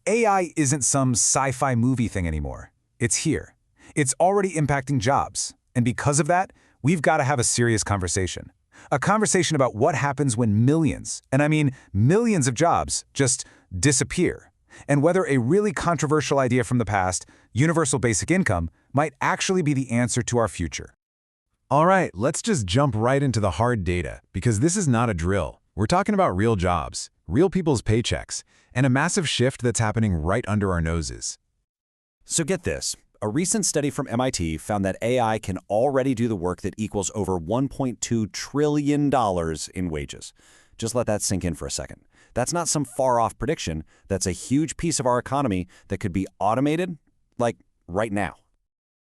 AI isn't some sci-fi movie thing anymore. It's here. It's already impacting jobs. And because of that, we've got to have a serious conversation. A conversation about what happens when millions, and I mean millions of jobs, just disappear. And whether a really controversial idea from the past, universal basic income, might actually be the answer to our future. All right, let's just jump right into the hard data, because this is not a drill. We're talking about real jobs, real people's paychecks, and a massive shift that's happening right under our noses. So get this. A recent study from MIT found that AI can already do the work that equals over $1.2 trillion in wages. Just let that sink in for a second. That's not some far-off prediction. That's a huge piece of our economy that could be automated, like right now.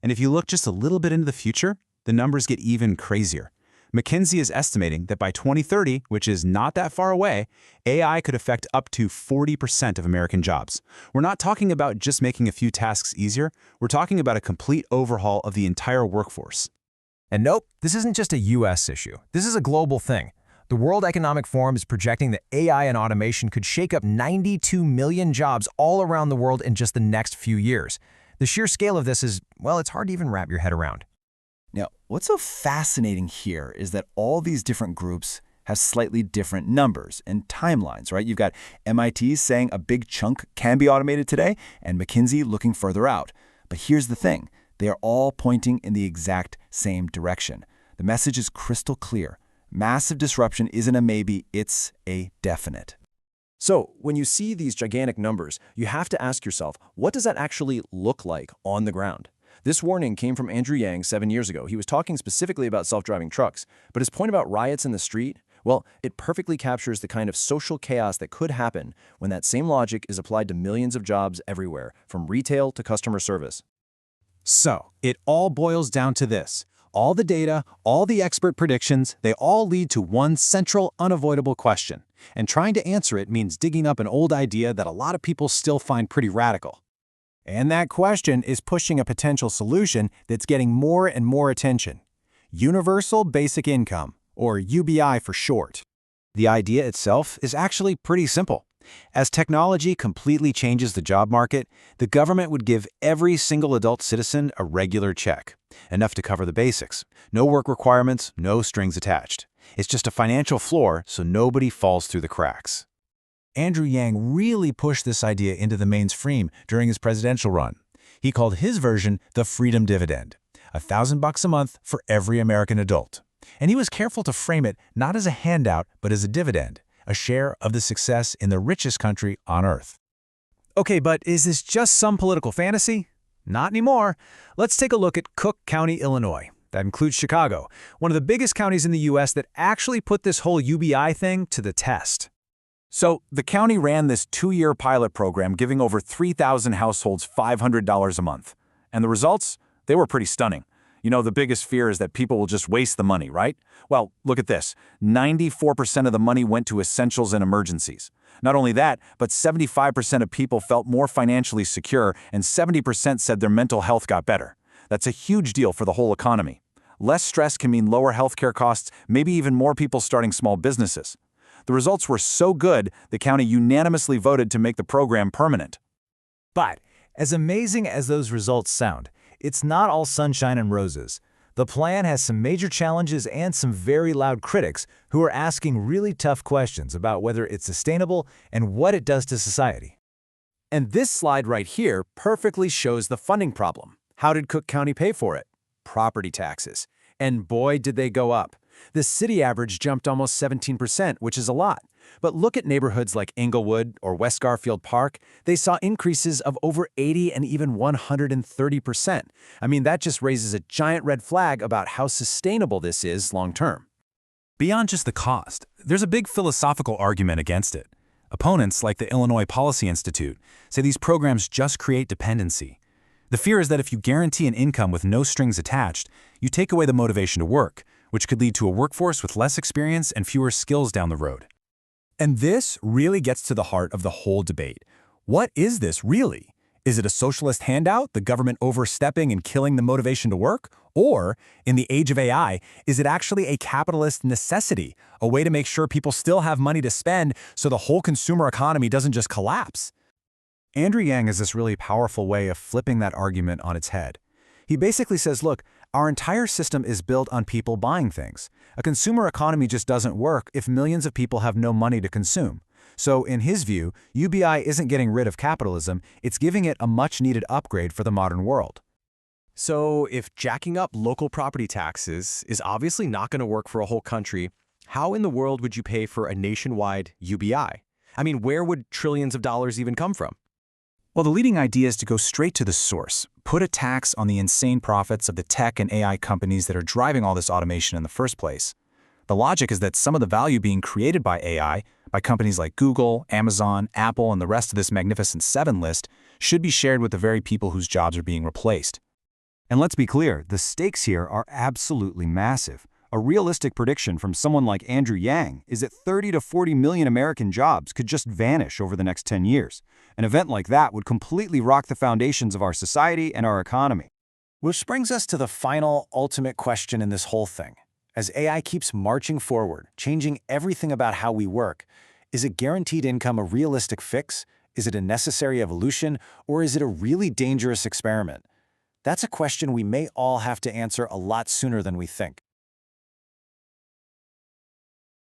And if you look just a little bit into the future, the numbers get even crazier. McKinsey is estimating that by 2030, which is not that far away, AI could affect up to 40% of American jobs. We're not talking about just making a few tasks easier. We're talking about a complete overhaul of the entire workforce. And nope, this isn't just a US issue. This is a global thing. The World Economic Forum is projecting that AI and automation could shake up 92 million jobs all around the world in just the next few years. The sheer scale of this is, well, it's hard to even wrap your head around. Now, what's so fascinating here is that all these different groups have slightly different numbers and timelines, right? You've got MIT saying a big chunk can be automated today, and McKinsey looking further out. But here's the thing. They are all pointing in the exact same direction. The message is crystal clear. Massive disruption isn't a maybe, it's a definite. So when you see these gigantic numbers, you have to ask yourself, what does that actually look like on the ground? This warning came from Andrew Yang 7 years ago. He was talking specifically about self-driving trucks. But his point about riots in the street, well, it perfectly captures the kind of social chaos that could happen when that same logic is applied to millions of jobs everywhere, from retail to customer service. So, it all boils down to this. All the data, all the expert predictions, they all lead to one central, unavoidable question. And trying to answer it means digging up an old idea that a lot of people still find pretty radical. And that question is pushing a potential solution that's getting more and more attention. Universal Basic Income, or UBI for short. The idea itself is actually pretty simple. As technology completely changes the job market, the government would give every single adult citizen a regular check, enough to cover the basics. No work requirements, no strings attached. It's just a financial floor so nobody falls through the cracks. Andrew Yang really pushed this idea into the mainstream during his presidential run. He called his version the freedom dividend, $1,000 a month for every American adult. And he was careful to frame it not as a handout, but as a dividend, a share of the success in the richest country on earth. Okay, but is this just some political fantasy? Not anymore. Let's take a look at Cook County, Illinois. That includes Chicago, one of the biggest counties in the US that actually put this whole UBI thing to the test. So, the county ran this 2-year pilot program giving over 3,000 households $500 a month. And the results? They were pretty stunning. The biggest fear is that people will just waste the money, right? Well, look at this. 94% of the money went to essentials and emergencies. Not only that, but 75% of people felt more financially secure, and 70% said their mental health got better. That's a huge deal for the whole economy. Less stress can mean lower healthcare costs, maybe even more people starting small businesses. The results were so good, the county unanimously voted to make the program permanent. But as amazing as those results sound, it's not all sunshine and roses. The plan has some major challenges and some very loud critics who are asking really tough questions about whether it's sustainable and what it does to society. And this slide right here perfectly shows the funding problem. How did Cook County pay for it? Property taxes. And boy, did they go up. The city average jumped almost 17%, which is a lot. But look at neighborhoods like Inglewood or West Garfield Park. They saw increases of over 80 and even 130%. I mean, that just raises a giant red flag about how sustainable this is long term. Beyond just the cost, there's a big philosophical argument against it. Opponents, like the Illinois Policy Institute, say these programs just create dependency. The fear is that if you guarantee an income with no strings attached, you take away the motivation to work, which could lead to a workforce with less experience and fewer skills down the road. And this really gets to the heart of the whole debate. What is this really? Is it a socialist handout, the government overstepping and killing the motivation to work? Or, in the age of AI, is it actually a capitalist necessity, a way to make sure people still have money to spend so the whole consumer economy doesn't just collapse? Andrew Yang has this really powerful way of flipping that argument on its head. He basically says, look, our entire system is built on people buying things. A consumer economy just doesn't work if millions of people have no money to consume. So, in his view, UBI isn't getting rid of capitalism, it's giving it a much-needed upgrade for the modern world. So if jacking up local property taxes is obviously not going to work for a whole country, how in the world would you pay for a nationwide UBI? I mean, where would trillions of dollars even come from? Well, the leading idea is to go straight to the source, put a tax on the insane profits of the tech and AI companies that are driving all this automation in the first place. The logic is that some of the value being created by AI, by companies like Google, Amazon, Apple, and the rest of this Magnificent Seven list, should be shared with the very people whose jobs are being replaced. And let's be clear, the stakes here are absolutely massive. A realistic prediction from someone like Andrew Yang is that 30 to 40 million American jobs could just vanish over the next 10 years. An event like that would completely rock the foundations of our society and our economy. Which brings us to the final, ultimate question in this whole thing. As AI keeps marching forward, changing everything about how we work, is a guaranteed income a realistic fix? Is it a necessary evolution? Or is it a really dangerous experiment? That's a question we may all have to answer a lot sooner than we think.